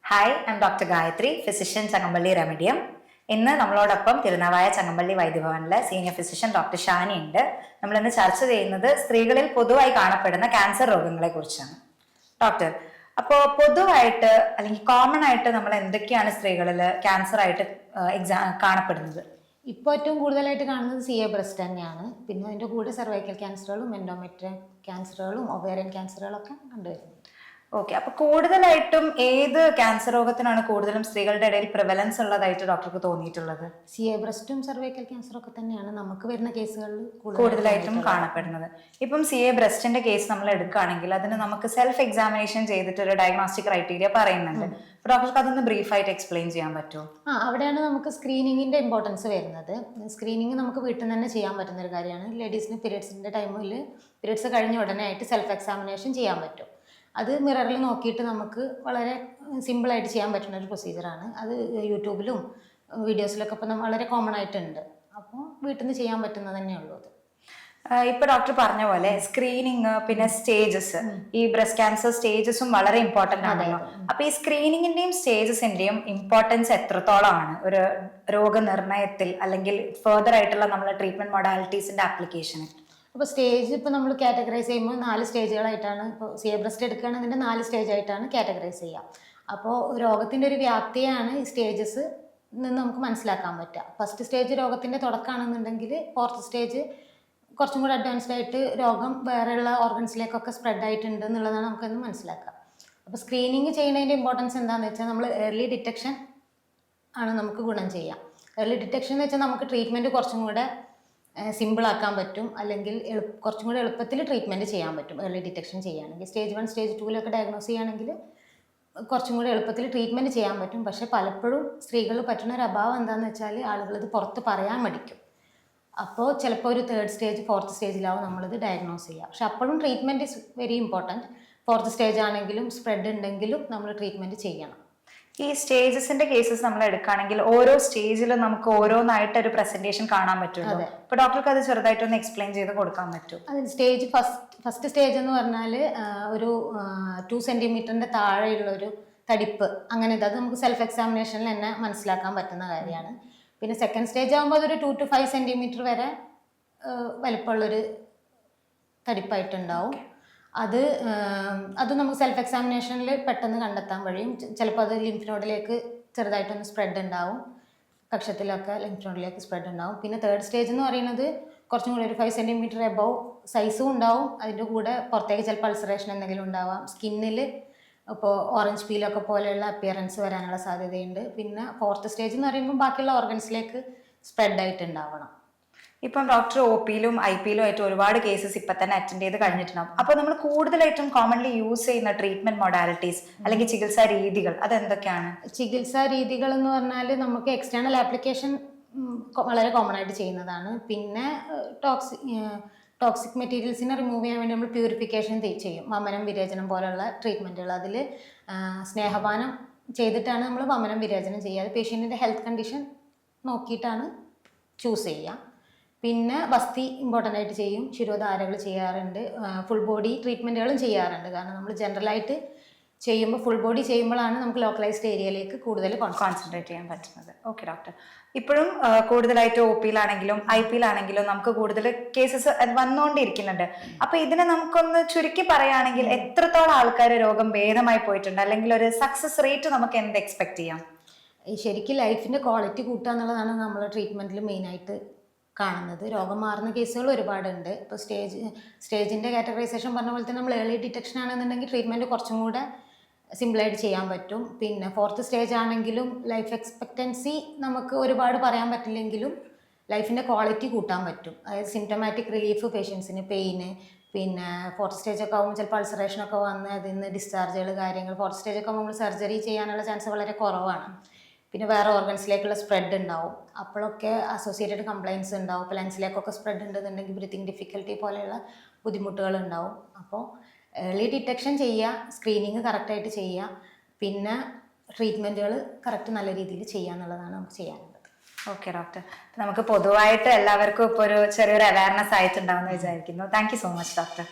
Hi, I am doctor Gayathri, physician Changampally റെമഡിയം. ഇന്ന് നമ്മളോടൊപ്പം തിരുനാവായ ചങ്ങമ്പള്ളി വൈദ്യഭവനിലെ സീനിയർ ഫിസിഷ്യൻ ഡോക്ടർ ഷാനി ഉണ്ട്. നമ്മളിന്ന് ചർച്ച ചെയ്യുന്നത് സ്ത്രീകളിൽ പൊതുവായി കാണപ്പെടുന്ന ക്യാൻസർ രോഗങ്ങളെ കുറിച്ചാണ്. ഡോക്ടർ, അപ്പോൾ പൊതുവായിട്ട് അല്ലെങ്കിൽ കോമൺ ആയിട്ട് നമ്മൾ എന്തൊക്കെയാണ് സ്ത്രീകളിൽ ക്യാൻസർ ആയിട്ട് കാണപ്പെടുന്നത്? ഇപ്പോൾ ഏറ്റവും കൂടുതലായിട്ട് കാണുന്നത് CA ബ്രസ്റ്റ് തന്നെയാണ്. പിന്നെ അതിൻ്റെ കൂടെ സർവൈക്കൽ ക്യാൻസറുകളും എൻഡോമെട്രിയൽ ക്യാൻസറുകളും ഒവേറിയൻ ക്യാൻസറുകളൊക്കെ കണ്ടുവരുന്നത്. ഓക്കെ, അപ്പൊ കൂടുതലായിട്ടും ഏത് ക്യാൻസർ രോഗത്തിനാണ് കൂടുതലും സ്ത്രീകളുടെ ഇടയിൽ പ്രിവലൻസ് ഉള്ളതായിട്ട് ഡോക്ടർക്ക് തോന്നിയിട്ടുള്ളത്? CA ബ്രസ്റ്റും സർവൈക്കൽ ക്യാൻസറും ഒക്കെ തന്നെയാണ് നമുക്ക് വരുന്ന കേസുകളിൽ കൂടുതലായിട്ടും കാണപ്പെടുന്നത്. ഇപ്പം CA ബ്രസ്റ്റിന്റെ കേസ് നമ്മൾ എടുക്കുകയാണെങ്കിൽ അതിന് നമുക്ക് സെൽഫ് എക്സാമിനേഷൻ ചെയ്തിട്ട് ഒരു ഡയഗ്നോസ്റ്റിക് ക്രൈറ്റീരിയ പറയുന്നുണ്ട്. ഡോക്ടർക്ക് അതൊന്ന് ബ്രീഫായിട്ട് എക്സ്പ്ലെയിൻ ചെയ്യാൻ പറ്റുമോ? അവിടെയാണ് നമുക്ക് സ്ക്രീനിങ്ങിന്റെ ഇമ്പോർട്ടൻസ് വരുന്നത്. സ്ക്രീനിങ് നമുക്ക് വീട്ടിൽ നിന്ന് തന്നെ ചെയ്യാൻ പറ്റുന്ന ഒരു കാര്യമാണ്. ലേഡീസിന് പീരിയഡ്സിന്റെ ടൈമിൽ പീരിയഡ്സ് കഴിഞ്ഞ ഉടനെ ആയിട്ട് സെൽഫ് എക്സാമിനേഷൻ ചെയ്യാൻ പറ്റും. അത് മിററിൽ നോക്കിയിട്ട് നമുക്ക് വളരെ സിമ്പിളായിട്ട് ചെയ്യാൻ പറ്റുന്ന ഒരു പ്രൊസീജിയറാണ്. അത് യൂട്യൂബിലും വീഡിയോസിലൊക്കെ ഇപ്പം വളരെ കോമൺ ആയിട്ടുണ്ട്. അപ്പോൾ വീട്ടിൽ നിന്ന് ചെയ്യാൻ പറ്റുന്നത് തന്നെയുള്ളൂ അത്. ഇപ്പൊ ഡോക്ടർ പറഞ്ഞ പോലെ സ്ക്രീനിങ്, പിന്നെ സ്റ്റേജസ്, ഈ ബ്രസ്റ്റ് ക്യാൻസർ സ്റ്റേജസും വളരെ ഇമ്പോർട്ടന്റ് ആണല്ലോ. അപ്പൊ ഈ സ്ക്രീനിങ്ങിന്റെയും സ്റ്റേജസിന്റെയും ഇമ്പോർട്ടൻസ് എത്രത്തോളമാണ് ഒരു രോഗനിർണയത്തിൽ അല്ലെങ്കിൽ ഫെർദർ ആയിട്ടുള്ള നമ്മളെ ട്രീറ്റ്മെന്റ് മൊഡാലിറ്റീസിന്റെ ആപ്ലിക്കേഷന്? അപ്പോൾ സ്റ്റേജ് ഇപ്പോൾ നമ്മൾ കാറ്റഗറൈസ് ചെയ്യുമ്പോൾ 4 സ്റ്റേജുകളായിട്ടാണ്. ഇപ്പോൾ CA ബ്രസ്റ്റ് എടുക്കുകയാണെങ്കിൽ 4 സ്റ്റേജായിട്ടാണ് കാറ്റഗറൈസ് ചെയ്യുക. അപ്പോൾ രോഗത്തിൻ്റെ ഒരു വ്യാപ്തിയാണ് ഈ സ്റ്റേജസ് നിന്ന് നമുക്ക് മനസ്സിലാക്കാൻ പറ്റുക. ഫസ്റ്റ് സ്റ്റേജ് രോഗത്തിൻ്റെ തുടക്കമാണെന്നുണ്ടെങ്കിൽ 4th സ്റ്റേജ് കുറച്ചും കൂടി അഡ്വാൻസ്ഡ് ആയിട്ട് രോഗം വേറെയുള്ള ഓർഗൻസിലേക്കൊക്കെ സ്പ്രെഡ് ആയിട്ടുണ്ട് എന്നുള്ളതാണ് നമുക്കത് മനസ്സിലാക്കുക. അപ്പോൾ സ്ക്രീനിങ് ചെയ്യുന്നതിൻ്റെ ഇമ്പോർട്ടൻസ് എന്താണെന്ന് വെച്ചാൽ നമ്മൾ ഏർലി ഡിറ്റക്ഷൻ ആണ് നമുക്ക് ഗുണം ചെയ്യുക. ഏർലി ഡിറ്റക്ഷൻ എന്ന് വെച്ചാൽ നമുക്ക് ട്രീറ്റ്മെൻറ്റ് കുറച്ചും കൂടെ സിമ്പിളാക്കാൻ പറ്റും, അല്ലെങ്കിൽ കുറച്ചും കൂടി എളുപ്പത്തിൽ ട്രീറ്റ്മെൻറ്റ് ചെയ്യാൻ പറ്റും. ഏർലി ഡിറ്റക്ഷൻ ചെയ്യുകയാണെങ്കിൽ സ്റ്റേജ് 1 സ്റ്റേജ് 2 ഡയഗ്നോസ് ചെയ്യുകയാണെങ്കിൽ കുറച്ചും കൂടി എളുപ്പത്തിൽ ട്രീറ്റ്മെൻറ്റ് ചെയ്യാൻ പറ്റും. പക്ഷേ പലപ്പോഴും സ്ത്രീകൾ പറ്റുന്ന ഒരു അഭാവം എന്താണെന്ന് വെച്ചാൽ ആളുകൾ ഇത് പുറത്ത് പറയാൻ മടിക്കും. അപ്പോൾ ചിലപ്പോൾ ഒരു 3rd സ്റ്റേജ് 4th സ്റ്റേജിലാവും നമ്മളിത് ഡയഗ്നോസ് ചെയ്യുക. പക്ഷെ അപ്പോഴും treatment is very important. 4th stage ആണെങ്കിലും സ്പ്രെഡ് ഉണ്ടെങ്കിലും നമ്മൾ ട്രീറ്റ്മെൻറ്റ് ചെയ്യണം. ഈ സ്റ്റേജസിന്റെ കേസസ് നമ്മൾ എടുക്കുകയാണെങ്കിൽ ഓരോ സ്റ്റേജിലും നമുക്ക് ഓരോന്നായിട്ട് ഒരു പ്രസന്റേഷൻ കാണാൻ പറ്റുമല്ലോ. അപ്പൊ ഡോക്ടർക്ക് അത് ചെറുതായിട്ടൊന്ന് എക്സ്പ്ലെയിൻ ചെയ്ത് കൊടുക്കാൻ പറ്റും? അതിൽ സ്റ്റേജ് ഫസ്റ്റ് സ്റ്റേജ് എന്ന് പറഞ്ഞാൽ ഒരു 2 സെന്റിമീറ്ററിന്റെ താഴെയുള്ള ഒരു തടിപ്പ്, അങ്ങനെ അത് നമുക്ക് സെൽഫ് എക്സാമിനേഷനിൽ തന്നെ മനസ്സിലാക്കാൻ പറ്റുന്ന കാര്യമാണ്. പിന്നെ സെക്കൻഡ് സ്റ്റേജ് ആകുമ്പോൾ അതൊരു 2 to 5 സെന്റിമീറ്റർ വരെ വലിപ്പമുള്ളൊരു തടിപ്പായിട്ടുണ്ടാവും. അത് നമുക്ക് സെൽഫ് എക്സാമിനേഷനിൽ പെട്ടെന്ന് കണ്ടെത്താൻ കഴിയും. ചിലപ്പോൾ അത് ലിംഫ് നോഡിലേക്ക് ചെറുതായിട്ടൊന്ന് സ്പ്രെഡ് ഉണ്ടാവും, കക്ഷത്തിലൊക്കെ ലിംഫ് നോഡിലേക്ക് സ്പ്രെഡ് ഉണ്ടാവും. പിന്നെ 3rd സ്റ്റേജ് എന്ന് പറയുന്നത് കുറച്ചും കൂടി ഒരു 5 സെന്റിമീറ്റർ എബവ് സൈസും ഉണ്ടാവും. അതിൻ്റെ കൂടെ പുറത്തേക്ക് ചിലപ്പോൾ അൾസറേഷൻ എന്തെങ്കിലും ഉണ്ടാവാം. സ്കിന്നിൽ ഇപ്പോൾ ഓറഞ്ച് പീലൊക്കെ പോലെയുള്ള അപ്പിയറൻസ് വരാനുള്ള സാധ്യതയുണ്ട്. പിന്നെ 4th സ്റ്റേജ് എന്ന് പറയുമ്പോൾ ബാക്കിയുള്ള ഓർഗൻസിലേക്ക് സ്പ്രെഡ് ആയിട്ടുണ്ടാവണം. ഇപ്പം ഡോക്ടർ OP യിലും IP യിലും ആയിട്ട് ഒരുപാട് കേസസ് ഇപ്പൊ തന്നെ അറ്റൻഡ് ചെയ്ത് കഴിഞ്ഞിട്ടുണ്ടാവും. അപ്പൊ നമ്മൾ കൂടുതലായിട്ടും കോമൺലി യൂസ് ചെയ്യുന്ന ട്രീറ്റ്മെന്റ് മൊഡാലിറ്റീസ് അല്ലെങ്കിൽ ചികിത്സാ രീതികൾ അതെന്തൊക്കെയാണ്? ചികിത്സാ രീതികൾ എന്ന് പറഞ്ഞാൽ നമുക്ക് എക്സ്റ്റേണൽ ആപ്ലിക്കേഷൻ വളരെ കോമൺ ആയിട്ട് ചെയ്യുന്നതാണ്. പിന്നെ ടോക്സിക് മെറ്റീരിയൽസിനെ റിമൂവ് ചെയ്യാൻ വേണ്ടി നമ്മൾ പ്യൂരിഫിക്കേഷൻ ചെയ്യും. വമനം വിരേചനം പോലുള്ള ട്രീറ്റ്മെൻറ്റുകൾ. അതിൽ സ്നേഹപാനം ചെയ്തിട്ടാണ് നമ്മൾ വമനം വിരേചനം ചെയ്യുക. അത് പേഷ്യൻറ്റിൻ്റെ ഹെൽത്ത് കണ്ടീഷൻ നോക്കിയിട്ടാണ് ചൂസ് ചെയ്യുക. പിന്നെ വസ്തി ഇമ്പോർട്ടൻ്റ് ആയിട്ട് ചെയ്യും. ശിരോധാരകൾ ചെയ്യാറുണ്ട്. ഫുൾ ബോഡി ട്രീറ്റ്മെൻറ്റുകളും ചെയ്യാറുണ്ട്. കാരണം നമ്മൾ ജനറലായിട്ട് ചെയ്യുമ്പോൾ ഫുൾ ബോഡി ചെയ്യുമ്പോഴാണ് നമുക്ക് ലോക്കലൈസ്ഡ് ഏരിയയിലേക്ക് കൂടുതൽ കോൺസെൻട്രേറ്റ് ചെയ്യാൻ പറ്റുന്നത്. ഓക്കെ ഡോക്ടർ, ഇപ്പോഴും കൂടുതലായിട്ട് OP യിലാണെങ്കിലും IP യിലാണെങ്കിലും നമുക്ക് കൂടുതൽ കേസസ് വന്നുകൊണ്ടിരിക്കുന്നുണ്ട്. അപ്പൊ ഇതിനെ നമുക്കൊന്ന് ചുരുക്കി പറയുകയാണെങ്കിൽ എത്രത്തോളം ആൾക്കാർ രോഗം ഭേദമായി പോയിട്ടുണ്ട്, അല്ലെങ്കിൽ ഒരു സക്സസ് റേറ്റ് നമുക്ക് എന്ത് എക്സ്പെക്ട് ചെയ്യാം? ശരിക്കും ലൈഫിൻ്റെ ക്വാളിറ്റി കൂട്ടുക എന്നുള്ളതാണ് നമ്മൾ ട്രീറ്റ്മെൻറ്റിൽ മെയിനായിട്ട് കാണുന്നത്. രോഗം മാറുന്ന കേസുകൾ ഒരുപാടുണ്ട്. ഇപ്പോൾ സ്റ്റേജിൻ്റെ കാറ്റഗറൈസേഷൻ പറഞ്ഞ പോലെ തന്നെ നമ്മൾ ഏർലി ഡിറ്റക്ഷൻ ആണെന്നുണ്ടെങ്കിൽ ട്രീറ്റ്മെൻറ്റ് കുറച്ചും കൂടെ സിമ്പിളായിട്ട് ചെയ്യാൻ പറ്റും. പിന്നെ 4th സ്റ്റേജ് ആണെങ്കിലും ലൈഫ് എക്സ്പെക്റ്റൻസി നമുക്ക് ഒരുപാട് പറയാൻ പറ്റില്ലെങ്കിലും ലൈഫിൻ്റെ ക്വാളിറ്റി കൂട്ടാൻ പറ്റും. അതായത് സിംറ്റമാറ്റിക് റിലീഫ് പേഷ്യൻസിന്, പെയിന്, പിന്നെ 4th സ്റ്റേജൊക്കെ ആകുമ്പോൾ ചിലപ്പോൾ അൾസറേഷനൊക്കെ വന്ന് അതിൽ നിന്ന് ഡിസ്ചാർജുകൾ കാര്യങ്ങൾ. 4th സ്റ്റേജൊക്കെ ആകുമ്പോൾ നമ്മൾ സർജറി ചെയ്യാനുള്ള ചാൻസ് വളരെ കുറവാണ്. പിന്നെ വേറെ ഓർഗൻസിലേക്കുള്ള സ്പ്രെഡ് ഉണ്ടാവും. അപ്പോഴൊക്കെ അസോസിയേറ്റഡ് കംപ്ലയിൻസ് ഉണ്ടാവും. ഇപ്പോൾ ലങ്സിലേക്കൊക്കെ സ്പ്രെഡ് ഉണ്ടെന്നുണ്ടെങ്കിൽ ബ്രീത്തിങ് ഡിഫിക്കൽറ്റി പോലെയുള്ള ബുദ്ധിമുട്ടുകൾ ഉണ്ടാവും. അപ്പോൾ ഏർലി ഡിറ്റക്ഷൻ ചെയ്യുക, സ്ക്രീനിങ് കറക്റ്റായിട്ട് ചെയ്യുക, പിന്നെ ട്രീറ്റ്മെൻറ്റുകൾ കറക്റ്റ് നല്ല രീതിയിൽ ചെയ്യുക എന്നുള്ളതാണ് നമുക്ക് ചെയ്യാനുള്ളത്. ഓക്കെ ഡോക്ടർ, നമുക്ക് പൊതുവായിട്ട് എല്ലാവർക്കും ഇപ്പോൾ ഒരു ചെറിയൊരു അവയർനെസ് ആയിട്ടുണ്ടാവുമെന്ന് വിചാരിക്കുന്നു. Thank you so much doctor.